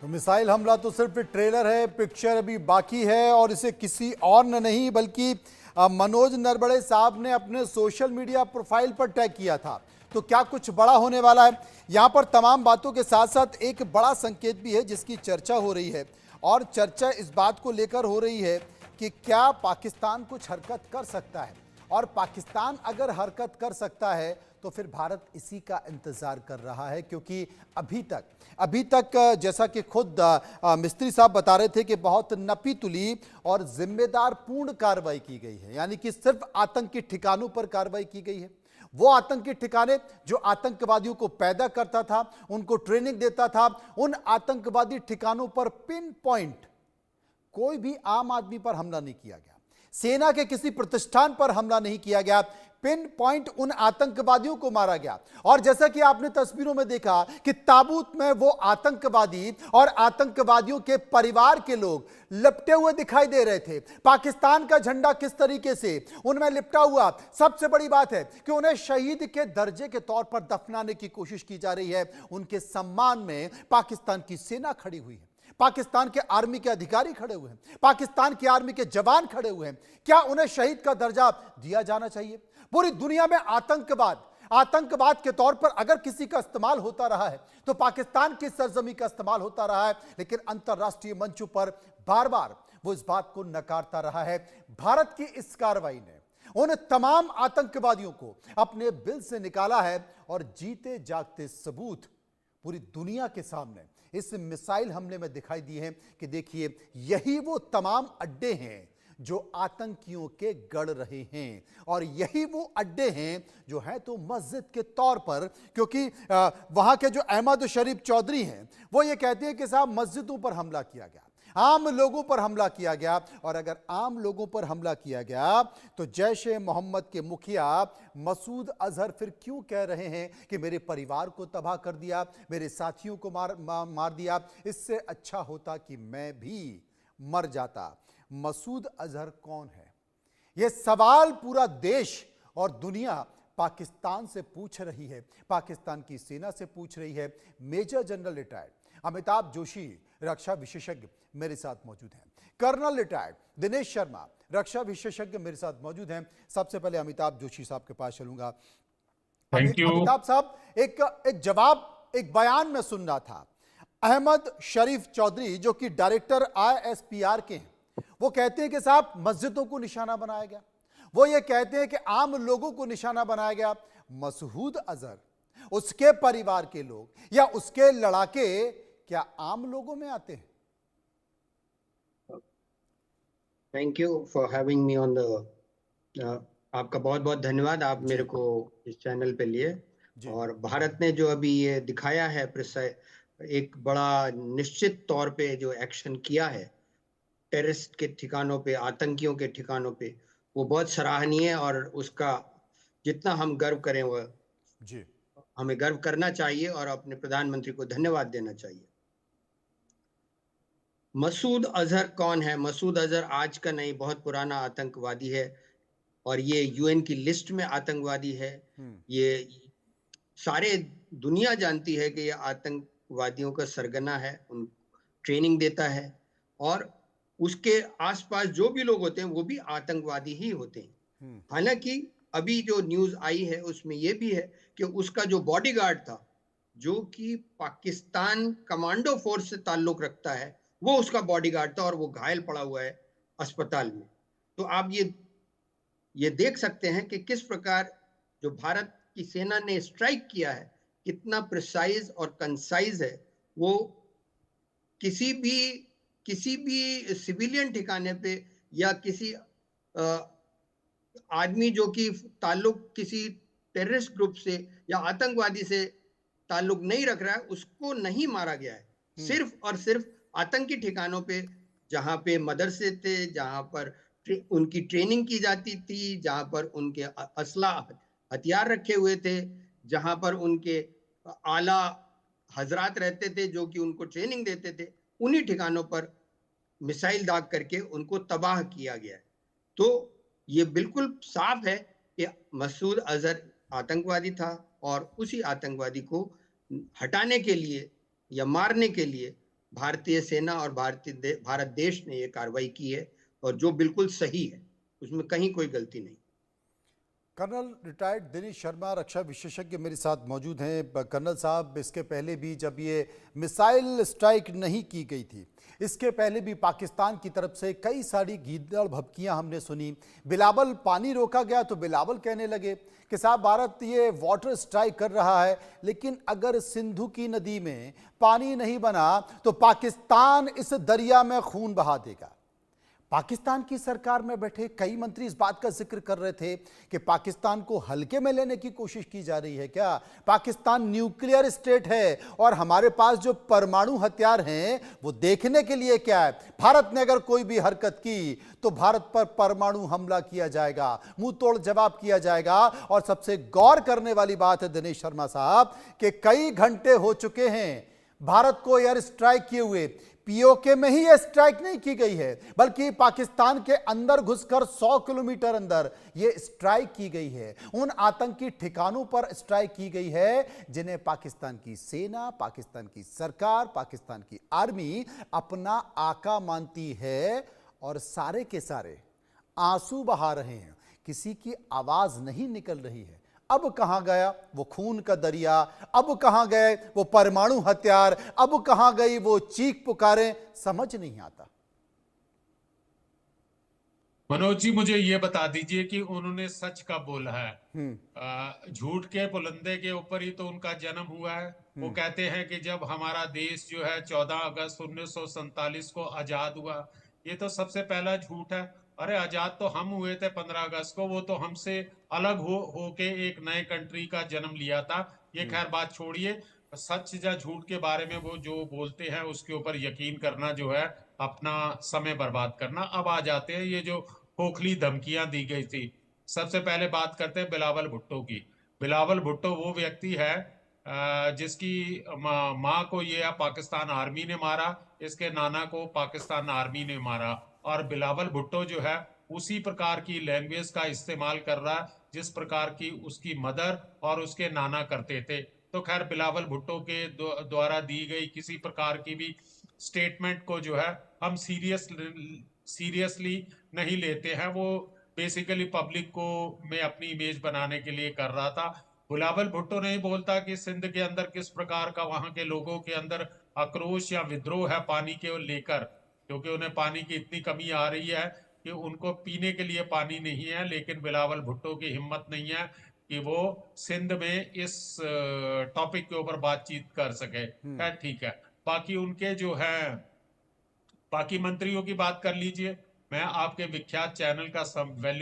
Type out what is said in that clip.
तो मिसाइल हमला तो सिर्फ ट्रेलर है, पिक्चर अभी बाकी है और इसे किसी और ने नहीं बल्कि मनोज नरवणे साहब ने अपने सोशल मीडिया प्रोफाइल पर टैग किया था। तो क्या कुछ बड़ा होने वाला है? यहाँ पर तमाम बातों के साथ साथ एक बड़ा संकेत भी है जिसकी चर्चा हो रही है और चर्चा इस बात को लेकर हो रही है कि क्या पाकिस्तान कुछ हरकत कर सकता है, और पाकिस्तान अगर हरकत कर सकता है तो फिर भारत इसी का इंतजार कर रहा है, क्योंकि अभी तक जैसा कि खुद मिस्त्री साहब बता रहे थे कि बहुत नपी तुली और जिम्मेदार पूर्ण कार्रवाई की गई है। यानी कि सिर्फ आतंकी ठिकानों पर कार्रवाई की गई है। वो आतंकी ठिकाने जो आतंकवादियों को पैदा करता था, उनको ट्रेनिंग देता था, उन आतंकवादी ठिकानों पर पिन पॉइंट कोई भी आम आदमी पर हमला नहीं किया गया, सेना के किसी प्रतिष्ठान पर हमला नहीं किया गया, पिन पॉइंट उन आतंकवादियों को मारा गया। और जैसा कि आपने तस्वीरों में देखा कि ताबूत में वो आतंकवादी और आतंकवादियों के परिवार के लोग लिपटे हुए दिखाई दे रहे थे। पाकिस्तान का झंडा किस तरीके से उनमें लिपटा हुआ। सबसे बड़ी बात है कि उन्हें शहीद के दर्जे के तौर पर दफनाने की कोशिश की जा रही है। उनके सम्मान में पाकिस्तान की सेना खड़ी हुई है, पाकिस्तान के आर्मी के अधिकारी खड़े हुए हैं, पाकिस्तान की आर्मी के जवान खड़े हुए हैं। क्या उन्हें शहीद का दर्जा दिया जाना चाहिए? पूरी दुनिया में आतंकवाद के तौर पर अगर किसी का इस्तेमाल होता रहा है तो पाकिस्तान की सरजमी का इस्तेमाल होता रहा है, लेकिन अंतरराष्ट्रीय मंचों पर बार बार वो इस बात को नकारता रहा है। भारत की इस कार्रवाई ने उन तमाम आतंकवादियों को अपने बिल से निकाला है और जीते जागते सबूत पूरी दुनिया के सामने इस मिसाइल हमले में दिखाई दिए हैं कि देखिए यही वो तमाम अड्डे हैं जो आतंकियों के गढ़ रहे हैं, और यही वो अड्डे हैं जो है तो मस्जिद के तौर पर, क्योंकि वहां के जो अहमद शरीफ चौधरी हैं वो ये कहते हैं कि साहब मस्जिदों पर हमला किया गया, आम लोगों पर हमला किया गया। और अगर आम लोगों पर हमला किया गया तो जैश ए मोहम्मद के मुखिया मसूद अजहर फिर क्यों कह रहे हैं कि मेरे परिवार को तबाह कर दिया, मेरे साथियों को मार दिया, इससे अच्छा होता कि मैं भी मर जाता। मसूद अजहर कौन है? यह सवाल पूरा देश और दुनिया पाकिस्तान से पूछ रही है, पाकिस्तान की सेना से पूछ रही है। Major general retired Amitabh Joshi रक्षा विशेषज्ञ मेरे साथ मौजूद हैं, कर्नल रिटायर्ड दिनेश शर्मा रक्षा विशेषज्ञ मेरे साथ मौजूद हैं। सबसे पहले अमिताभ जोशी साहब के पास चलूंगा। Thank you. अमिताभ साहब, एक जवाब, एक बयान में सुन रहा था, अहमद शरीफ चौधरी जो कि डायरेक्टर ISPR के हैं, वो कहते हैं कि साहब मस्जिदों को निशाना बनाया गया, वो ये कहते हैं कि आम लोगों को निशाना बनाया गया। मसूद अजहर, उसके परिवार के लोग या उसके लड़ाके क्या आम लोगों में आते हैं? Thank you for having me on the आपका बहुत बहुत धन्यवाद, आप मेरे को इस चैनल पे लिए। और भारत ने जो अभी ये दिखाया है एक बड़ा निश्चित तौर पे जो एक्शन किया है टेररिस्ट के ठिकानों पे, आतंकियों के ठिकानों पे, वो बहुत सराहनीय है। और उसका जितना हम गर्व करें वो हमें गर्व करना चाहिए और अपने प्रधानमंत्री को धन्यवाद देना चाहिए। मसूद अजहर कौन है? मसूद अजहर आज का नहीं, बहुत पुराना आतंकवादी है और ये UN की लिस्ट में आतंकवादी है। ये सारे दुनिया जानती है कि ये आतंकवादियों का सरगना है, उन ट्रेनिंग देता है और उसके आसपास जो भी लोग होते हैं वो भी आतंकवादी ही होते हैं। हालांकि अभी जो न्यूज़ आई है उसमें ये भी है कि उसका जो बॉडीगार्ड था, जो कि पाकिस्तान कमांडो फोर्स से ताल्लुक रखता है, वो उसका बॉडीगार्ड था और वो घायल पड़ा हुआ है अस्पताल में। तो आप ये देख सकते हैं कि किस प्रकार जो भारत की सेना ने स्ट्राइक किया है, कितना प्रिसाइज और कंसाइज है। वो किसी भी सिविलियन ठिकाने पे या किसी आदमी जो कि ताल्लुक किसी टेररिस्ट ग्रुप से या आतंकवादी से ताल्लुक नहीं रख रहा है, उसको नहीं मारा गया है। सिर्फ और सिर्फ आतंकी ठिकानों पे, जहां पे मदरसे थे, जहां पर उनकी ट्रेनिंग की जाती थी, जहां पर उनके असला हथियार रखे हुए थे, जहां पर उनके आला हजरात रहते थे जो कि उनको ट्रेनिंग देते थे, उन्हीं ठिकानों पर मिसाइल दाग करके उनको तबाह किया गया है। तो ये बिल्कुल साफ है कि मसूद अजहर आतंकवादी था और उसी आतंकवादी को हटाने के लिए या मारने के लिए भारतीय सेना और भारत देश ने ये कार्रवाई की है और जो बिल्कुल सही है, उसमें कहीं कोई गलती नहीं। कर्नल रिटायर्ड दिनेश शर्मा रक्षा विशेषज्ञ मेरे साथ मौजूद हैं। कर्नल साहब, इसके पहले भी जब ये मिसाइल स्ट्राइक नहीं की गई थी, इसके पहले भी पाकिस्तान की तरफ से कई सारी गीदड़ भभकियां हमने सुनी। बिलावल पानी रोका गया तो बिलावल कहने लगे कि साहब भारत ये वाटर स्ट्राइक कर रहा है, लेकिन अगर सिंधु की नदी में पानी नहीं बना तो पाकिस्तान इस दरिया में खून बहा देगा। पाकिस्तान की सरकार में बैठे कई मंत्री इस बात का जिक्र कर रहे थे कि पाकिस्तान को हल्के में लेने की कोशिश की जा रही है। क्या पाकिस्तान न्यूक्लियर स्टेट है और हमारे पास जो परमाणु हथियार हैं वो देखने के लिए क्या है? भारत ने अगर कोई भी हरकत की तो भारत पर परमाणु हमला किया जाएगा, मुंह तोड़ जवाब किया जाएगा। और सबसे गौर करने वाली बात है दिनेश शर्मा साहब कि कई घंटे हो चुके हैं भारत को एयर स्ट्राइक किए हुए। पीओके में ही यह स्ट्राइक नहीं की गई है, बल्कि पाकिस्तान के अंदर घुसकर 100 किलोमीटर अंदर यह स्ट्राइक की गई है। उन आतंकी ठिकानों पर स्ट्राइक की गई है जिन्हें पाकिस्तान की सेना, पाकिस्तान की सरकार, पाकिस्तान की आर्मी अपना आका मानती है। और सारे के सारे आंसू बहा रहे हैं, किसी की आवाज नहीं निकल रही है। अब कहां गया वो खून का दरिया? अब कहां गए वो परमाणु हथियार? अब कहां गई वो चीख पुकारें? समझ नहीं आता। मनोज जी, मुझे ये बता दीजिए कि उन्होंने सच कब बोला है? झूठ के पुलंदे के ऊपर ही तो उनका जन्म हुआ है। वो कहते हैं कि जब हमारा देश जो है 14 अगस्त 1947 को आजाद हुआ। ये तो सबसे पहला झूठ है। अरे आजाद तो हम हुए थे 15 अगस्त को, वो तो हमसे अलग होके एक नए कंट्री का जन्म लिया था। ये खैर बात छोड़िए, सच या झूठ के बारे में वो जो बोलते हैं उसके ऊपर यकीन करना जो है अपना समय बर्बाद करना। अब आ जाते हैं ये जो खोखली धमकियां दी गई थी। सबसे पहले बात करते हैं बिलावल भुट्टो की। बिलावल भुट्टो वो व्यक्ति है जिसकी माँ को ये पाकिस्तान आर्मी ने मारा, इसके नाना को पाकिस्तान आर्मी ने मारा। और बिलावल भुट्टो जो है उसी प्रकार की लैंग्वेज का इस्तेमाल कर रहा है जिस प्रकार की उसकी मदर और उसके नाना करते थे। तो खैर बिलावल भुट्टो के द्वारा दी गई किसी प्रकार की भी स्टेटमेंट को जो है हम सीरियसली नहीं लेते हैं। वो बेसिकली पब्लिक को में अपनी इमेज बनाने के लिए कर रहा था। बिलावल भुट्टो नहीं बोलता कि सिंध के अंदर किस प्रकार का वहां के लोगों के अंदर आक्रोश या विद्रोह है पानी के लेकर, क्योंकि उन्हें पानी की इतनी कमी आ रही है कि उनको पीने के लिए पानी नहीं है। लेकिन बिलावल भुट्टो की हिम्मत नहीं है कि वो सिंध में इस टॉपिक के ऊपर बातचीत कर सके। खैर ठीक है, बाकी उनके जो है बाकी मंत्रियों की बात कर लीजिए। मैं आपके विख्यात चैनल का वैल्यू